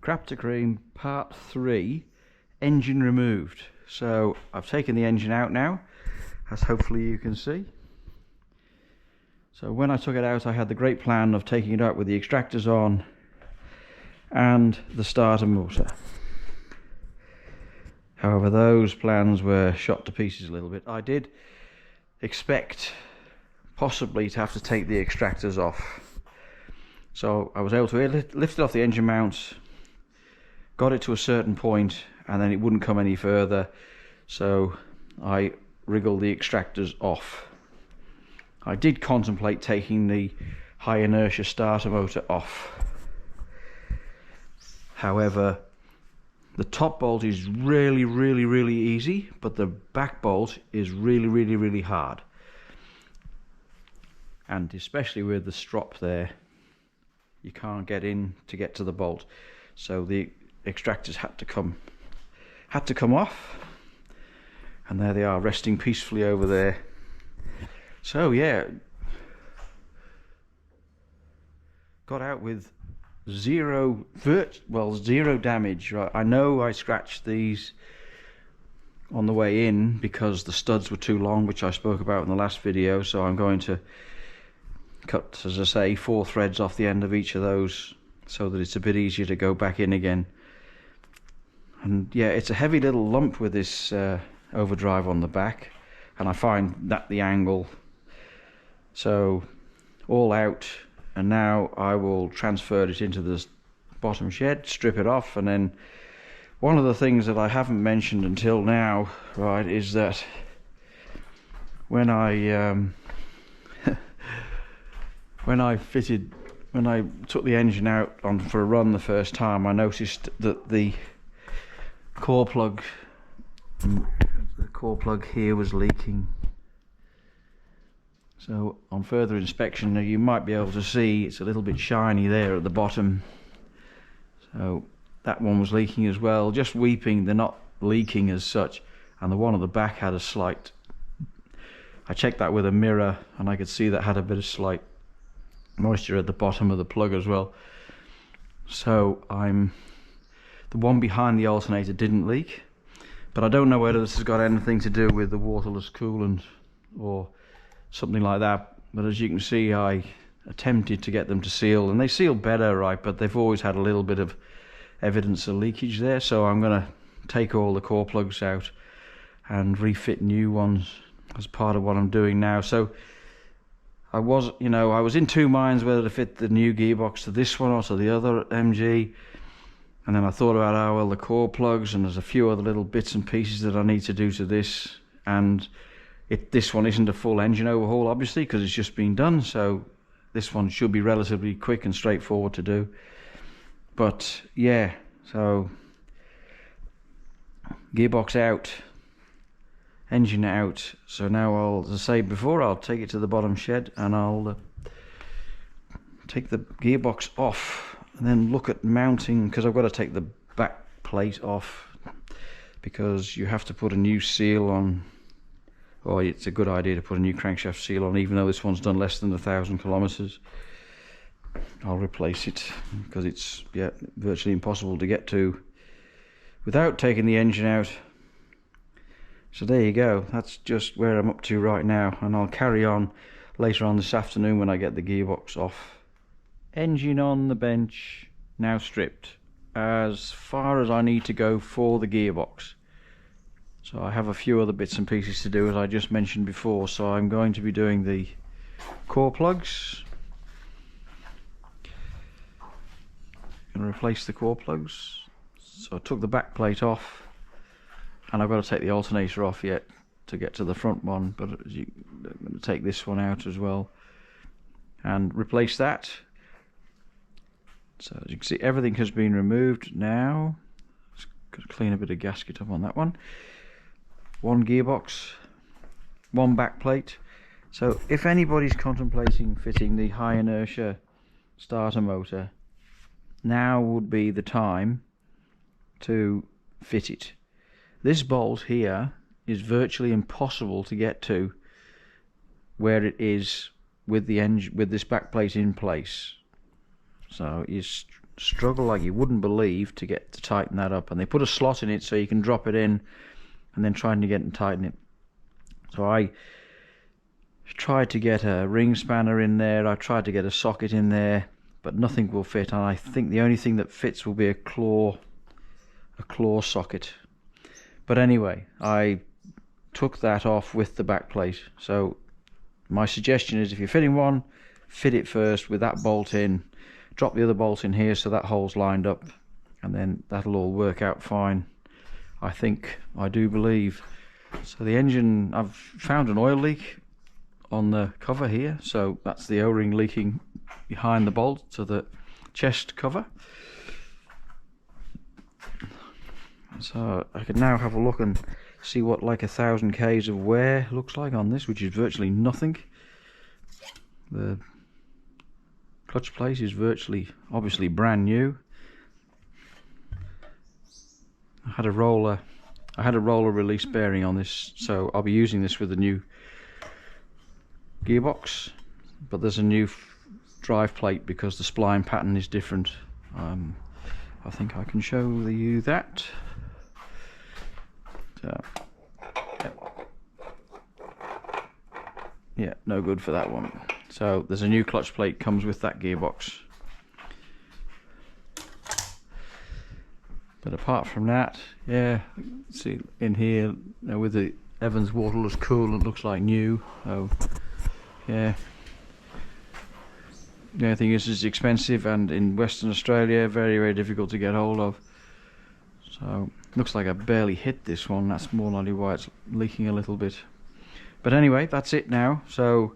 Crap to Cream Part 3, engine removed. So I've taken the engine out now, as hopefully you can see. So when I took it out, I had the great plan of taking it out with the extractors on and the starter motor. However, those plans were shot to pieces a little bit. I did expect possibly to have to take the extractors off. So I was able to lift it off the engine mounts, got it to a certain point, and then it wouldn't come any further, so I wriggled the extractors off. I did contemplate taking the high inertia starter motor off. However, the top bolt is really easy, but the back bolt is really hard, and especially with the strop there, you can't get in to get to the bolt, so the extractors had to come off, and there they are, resting peacefully over there. So yeah, got out with zero damage. Right, I know I scratched these on the way in because the studs were too long, which I spoke about in the last video, so I'm going to cut, as I say, 4 threads off the end of each of those so that it's a bit easier to go back in again. And yeah, it's a heavy little lump with this overdrive on the back, and I find that the angle. So all out, and now I will transfer it into the bottom shed, strip it off, and then one of the things that I haven't mentioned until now, right, is that when I when I took the engine out for a run the first time, I noticed that the core plug here was leaking. So on further inspection, you might be able to see it's a little bit shiny there at the bottom. So that one was leaking as well, just weeping. They're not leaking as such, and the one at the back had a slight, I checked that with a mirror and I could see that had a bit of slight moisture at the bottom of the plug as well. So the one behind the alternator didn't leak, but I don't know whether this has got anything to do with the waterless coolant or something like that. But as you can see, I attempted to get them to seal, and they seal better, right, but they've always had a little bit of evidence of leakage there. So I'm going to take all the core plugs out and refit new ones as part of what I'm doing now. So I was in two minds whether to fit the new gearbox to this one or to the other MG, and then I thought about, oh well, the core plugs, and there's a few other little bits and pieces that I need to do to this, and this one isn't a full engine overhaul obviously because it's just been done, so this one should be relatively quick and straightforward to do. But yeah, so gearbox out, engine out. So now as I say before, I'll take it to the bottom shed and I'll take the gearbox off and then look at mounting, because I've got to take the back plate off because you have to put a new seal on, or it's a good idea to put a new crankshaft seal on, even though this one's done less than 1,000 kilometers. I'll replace it because it's virtually impossible to get to without taking the engine out. So there you go, that's just where I'm up to right now, and I'll carry on later on this afternoon when I get the gearbox off. Engine on the bench, now stripped, as far as I need to go for the gearbox. So I have a few other bits and pieces to do, as I just mentioned before. So I'm going to be doing the core plugs. Going to replace the core plugs. So I took the back plate off, and I've got to take the alternator off yet to get to the front one, but I'm going to take this one out as well and replace that. So as you can see, everything has been removed now. Just got to clean a bit of gasket up on that one. One gearbox, one back plate. So if anybody's contemplating fitting the high inertia starter motor, now would be the time to fit it. This bolt here is virtually impossible to get to where it is with the engine, with this back plate in place. So it's struggle like you wouldn't believe to get to tighten that up, and they put a slot in it so you can drop it in and then trying to get and tighten it. So I tried to get a ring spanner in there, I tried to get a socket in there, but nothing will fit, and I think the only thing that fits will be a claw socket. But anyway, I took that off with the back plate. So my suggestion is, if you're fitting one, fit it first with that bolt in, drop the other bolt in here so that hole's lined up, and then that'll all work out fine. I do believe. So the engine, I've found an oil leak on the cover here, so that's the O-ring leaking behind the bolt to the chest cover. So I can now have a look and see what like 1,000 Ks of wear looks like on this, which is virtually nothing. The clutch plate is virtually, obviously brand new. I had a roller release bearing on this, so I'll be using this with the new gearbox, but there's a new drive plate because the spline pattern is different. I think I can show you that. So, yeah, no good for that one. So there's a new clutch plate comes with that gearbox. But apart from that, yeah, see in here with the Evans waterless coolant, looks like new. So yeah, the only thing is it's expensive, and in Western Australia very, very difficult to get hold of. So looks like I barely hit this one. That's more likely why it's leaking a little bit. But anyway, that's it now. So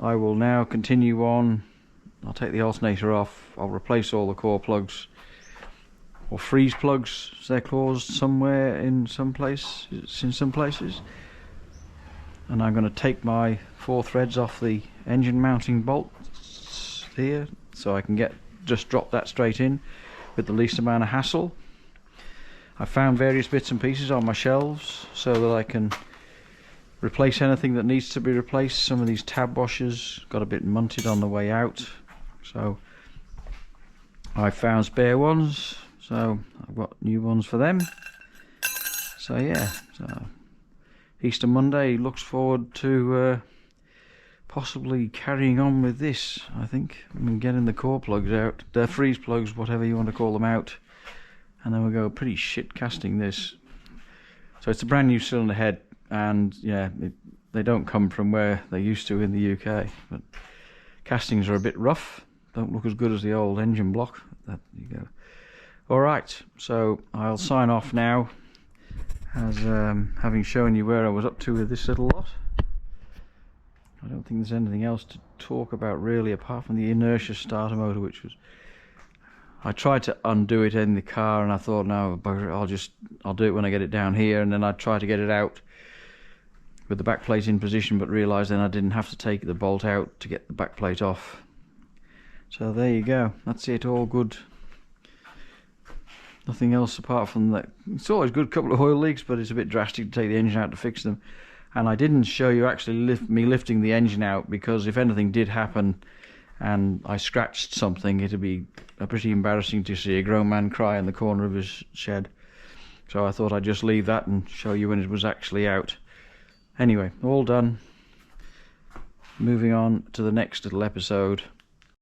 I will now continue on. I'll take the alternator off. I'll replace all the core plugs, or freeze plugs as they're called somewhere in some place, in some places. And I'm going to take my 4 threads off the engine mounting bolts here, so I can just drop that straight in with the least amount of hassle. I found various bits and pieces on my shelves so that I can replace anything that needs to be replaced. Some of these tab washers got a bit munted on the way out, so I found spare ones, so I've got new ones for them. So yeah, so Easter Monday, looks forward to possibly carrying on with this, I think. I mean, getting the core plugs out, the freeze plugs, whatever you want to call them, out, and then we'll go pretty shit casting this. So it's a brand new cylinder head, and yeah, they don't come from where they used to in the UK, but castings are a bit rough, don't look as good as the old engine block. There you go. Alright, so I'll sign off now, as having shown you where I was up to with this little lot. I don't think there's anything else to talk about really, apart from the inertia starter motor, which was, I tried to undo it in the car, and I thought, no, I'll do it when I get it down here, and then I tried to get it out with the back plate in position, but realised then I didn't have to take the bolt out to get the back plate off. So there you go, that's it, all good. Nothing else apart from that. It's always good, couple of oil leaks, but it's a bit drastic to take the engine out to fix them. And I didn't show you actually me lifting the engine out, because if anything did happen and I scratched something, it'd be pretty embarrassing to see a grown man cry in the corner of his shed. So I thought I'd just leave that and show you when it was actually out. Anyway, all done. Moving on to the next little episode.